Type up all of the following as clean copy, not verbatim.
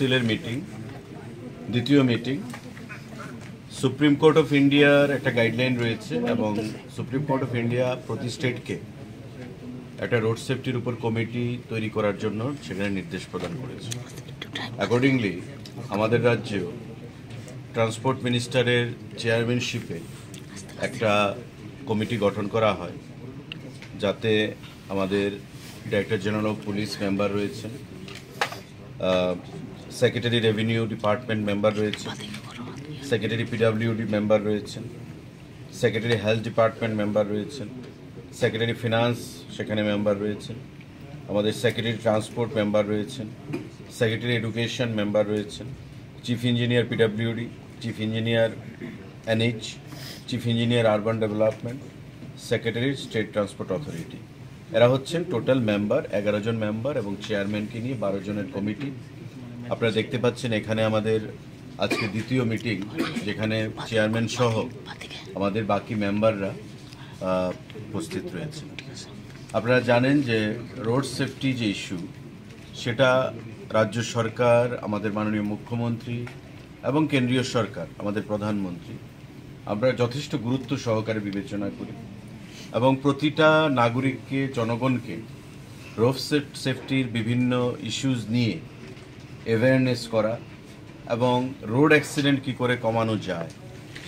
কাউন্সিলের মিটিং, দ্বিতীয় meeting. Supreme court of ইন্ডিয়ার একটা গাইডলাইন রয়েছে এবং সুপ্রিম কোর্ট অফ ইন্ডিয়া প্রতি স্টেটকে একটা রোড সেফটির উপর কমিটি তৈরি করার জন্য সেখানে নির্দেশ প্রদান করেছে। অ্যাকর্ডিংলি আমাদের রাজ্যেও ট্রান্সপোর্ট মিনিস্টারের চেয়ারম্যানশিপে একটা কমিটি গঠন করা হয়, যাতে আমাদের director general of police member রয়েছেন, সেক্রেটারি রেভিনিউ ডিপার্টমেন্ট মেম্বার রয়েছেন, সেক্রেটারি পিডব্লিউডি মেম্বার রয়েছেন, সেক্রেটারি হেলথ ডিপার্টমেন্ট মেম্বার রয়েছেন, সেক্রেটারি ফিনান্স সেখানে মেম্বার রয়েছেন, আমাদের সেক্রেটারি ট্রান্সপোর্ট মেম্বার রয়েছেন, সেক্রেটারি এডুকেশন মেম্বার রয়েছেন, chief engineer PWD, chief engineer NH, chief engineer urban development, secretary state transport authority. এরা হচ্ছেন টোটাল মেম্বার, 11 জন member এবং চেয়ারম্যানকে নিয়ে 12 জনের কমিটি। আপনারা দেখতে পাচ্ছেন এখানে আমাদের আজকে দ্বিতীয় মিটিং, যেখানে চেয়ারম্যান সহ আমাদের বাকি মেম্বাররা উপস্থিত রয়েছে। আপনারা জানেন যে রোড সেফটি যে ইস্যু, সেটা রাজ্য সরকার, আমাদের মাননীয় মুখ্যমন্ত্রী এবং কেন্দ্রীয় সরকার, আমাদের প্রধানমন্ত্রী, আমরা যথেষ্ট গুরুত্ব সহকারে বিবেচনা করি এবং প্রতিটা নাগরিককে, জনগণকে রোড সেফটির বিভিন্ন ইস্যুজ নিয়ে অ্যাওয়ারনেস করা এবং রোড অ্যাক্সিডেন্ট কী করে কমানো যায়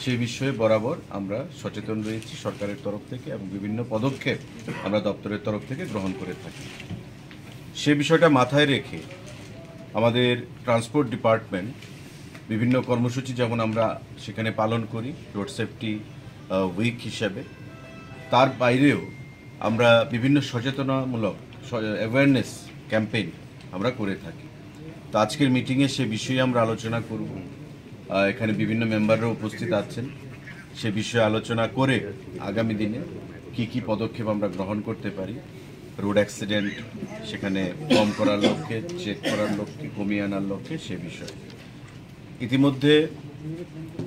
সেই বিষয়ে বরাবর আমরা সচেতন রয়েছি সরকারের তরফ থেকে, এবং বিভিন্ন পদক্ষেপ আমরা দপ্তরের তরফ থেকে গ্রহণ করে থাকি। সে বিষয়টা মাথায় রেখে আমাদের ট্রান্সপোর্ট ডিপার্টমেন্ট বিভিন্ন কর্মসূচি যেমন আমরা সেখানে পালন করি রোড সেফটি উইক হিসাবে, তার বাইরেও আমরা বিভিন্ন সচেতনামূলক অ্যাওয়ারনেস ক্যাম্পেইন আমরা করে থাকি। তো আজকের মিটিংয়ে সে বিষয়ে আমরা আলোচনা করব। এখানে বিভিন্ন মেম্বাররা উপস্থিত আছেন। সে বিষয়ে আলোচনা করে আগামী দিনে কি কি পদক্ষেপ আমরা গ্রহণ করতে পারি রোড অ্যাক্সিডেন্ট সেখানে কম করার লক্ষ্যে, চেক করার লক্ষ্যে, কমিয়ে আনার লক্ষ্যে সে বিষয়ে। ইতিমধ্যে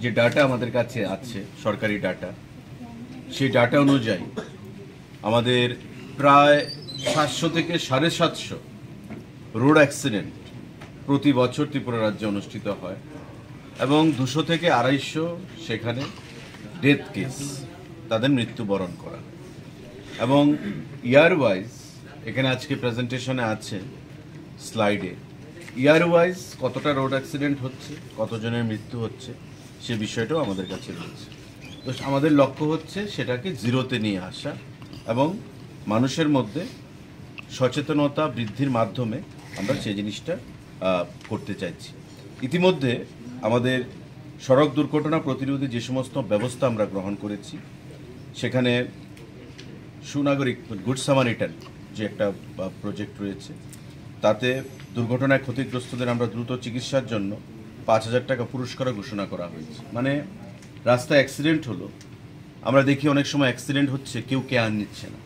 যে ডাটা আমাদের কাছে আছে, সরকারি ডাটা, সেই ডাটা অনুযায়ী আমাদের প্রায় 700 থেকে 750 রোড অ্যাক্সিডেন্ট প্রতি বছর ত্রিপুরা রাজ্যে অনুষ্ঠিত হয় এবং 200 থেকে 250 সেখানে ডেথ কেস, তাদের মৃত্যুবরণ করা। এবং ইয়ার ওয়াইজ এখানে আজকে প্রেজেন্টেশনে আছে স্লাইডে, ইয়ার ওয়াইজ কতটা রোড অ্যাক্সিডেন্ট হচ্ছে, কতজনের মৃত্যু হচ্ছে, সে বিষয়টাও আমাদের কাছে রয়েছে। তো আমাদের লক্ষ্য হচ্ছে সেটাকে জিরোতে নিয়ে আসা এবং মানুষের মধ্যে সচেতনতা বৃদ্ধির মাধ্যমে আমরা সেই জিনিসটা করতে চাইছি। ইতিমধ্যে আমাদের সড়ক দুর্ঘটনা প্রতিরোধে যে সমস্ত ব্যবস্থা আমরা গ্রহণ করেছি, সেখানে সুনাগরিক গুড সামারিটান যে একটা প্রজেক্ট রয়েছে, তাতে দুর্ঘটনায় ক্ষতিগ্রস্তদের আমরা দ্রুত চিকিৎসার জন্য 5,000 টাকা পুরস্কার ঘোষণা করা হয়েছে। মানে রাস্তায় অ্যাক্সিডেন্ট হলো, আমরা দেখি অনেক সময় অ্যাক্সিডেন্ট হচ্ছে, কেউ কেয়ার নিচ্ছে না।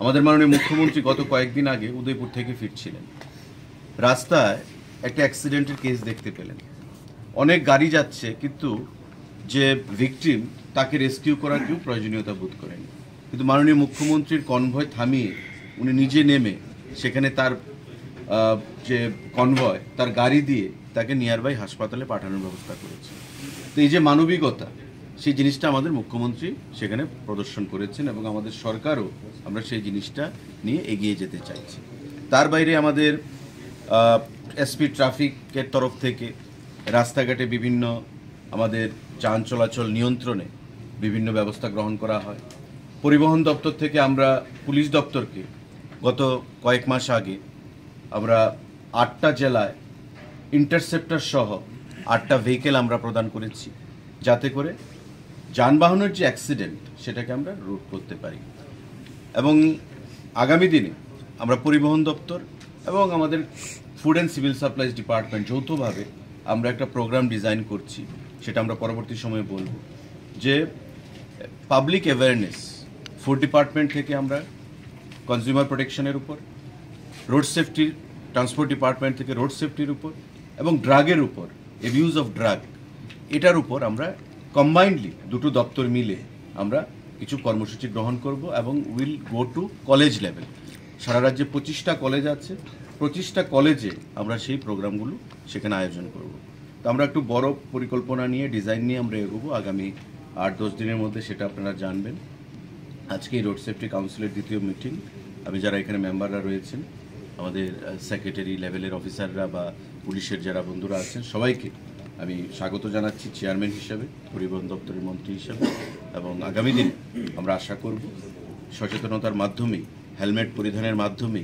আমাদের মাননীয় মুখ্যমন্ত্রী গত কয়েকদিন আগে উদয়পুর থেকে ফিরছিলেন, রাস্তায় একটা অ্যাক্সিডেন্টের কেস দেখতে পেলেন। অনেক গাড়ি যাচ্ছে, কিন্তু যে ভিকটিম তাকে রেস্কিউ করার কেউ প্রয়োজনীয়তা বোধ করেন। কিন্তু মাননীয় মুখ্যমন্ত্রীর কনভয় থামিয়ে উনি নিজে নেমে সেখানে তার যে কনভয়, তার গাড়ি দিয়ে তাকে নিয়ারবাই হাসপাতালে পাঠানোর ব্যবস্থা করেছে। তো এই যে মানবিকতা, সেই জিনিসটা আমাদের মুখ্যমন্ত্রী সেখানে প্রদর্শন করেছেন এবং আমাদের সরকারও আমরা সেই জিনিসটা নিয়ে এগিয়ে যেতে চাইছি। তার বাইরে আমাদের এসপি ট্রাফিকের তরফ থেকে রাস্তাঘাটে বিভিন্ন আমাদের যান চলাচল নিয়ন্ত্রণে বিভিন্ন ব্যবস্থা গ্রহণ করা হয়। পরিবহন দপ্তর থেকে আমরা পুলিশ দপ্তরকে গত কয়েক মাস আগে আমরা 8টা জেলায় ইন্টারসেপ্টর সহ 8টা ভেহিকেল আমরা প্রদান করেছি, যাতে করে যানবাহনের যে অ্যাক্সিডেন্ট সেটাকে আমরা রোধ করতে পারি। এবং আগামী দিনে আমরা পরিবহন দপ্তর এবং আমাদের food and civil supplies department যৌথভাবে আমরা একটা প্রোগ্রাম ডিজাইন করছি, সেটা আমরা পরবর্তী সময়ে বলব, যে পাবলিক অ্যাওয়ারনেস ফুড ডিপার্টমেন্ট থেকে আমরা কনজিউমার প্রোটেকশনের উপর, রোড সেফটি ট্রান্সপোর্ট ডিপার্টমেন্ট থেকে রোড সেফটির উপর এবং ড্রাগের উপর, অ্যাবিউজ অফ ড্রাগ, এটার উপর আমরা কম্বাইন্ডলি দুটো দপ্তর মিলে আমরা কিছু কর্মসূচি গ্রহণ করব এবং will go to college level. সারা রাজ্যে 25টা কলেজ আছে, 25টা কলেজে আমরা সেই প্রোগ্রামগুলো সেখানে আয়োজন করব। তো আমরা একটু বড় পরিকল্পনা নিয়ে ডিজাইন নিয়ে আমরা এগোবো। আগামী 8-10 দিনের মধ্যে সেটা আপনারা জানবেন। আজকে রোড সেফটি কাউন্সিলের দ্বিতীয় মিটিং। আমি যারা এখানে মেম্বাররা রয়েছেন, আমাদের সেক্রেটারি লেভেলের অফিসাররা বা পুলিশের যারা বন্ধুরা আছেন, সবাইকে আমি স্বাগত জানাচ্ছি চেয়ারম্যান হিসাবে, পরিবহন দপ্তরের মন্ত্রী হিসাবে। এবং আগামী দিনে আমরা আশা করব সচেতনতার মাধ্যমে, হেলমেট পরিধানের মাধ্যমে,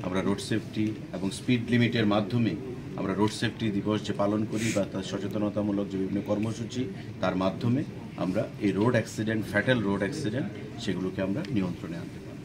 আমরা রোড সেফটি এবং স্পিড লিমিটের মাধ্যমে আমরা রোড সেফটি দিবস যে পালন করি বা তার সচেতনতামূলক যে বিভিন্ন কর্মসূচি, তার মাধ্যমে আমরা এই road accident, fatal road accident, সেগুলোকে আমরা নিয়ন্ত্রণে আনতে পারি।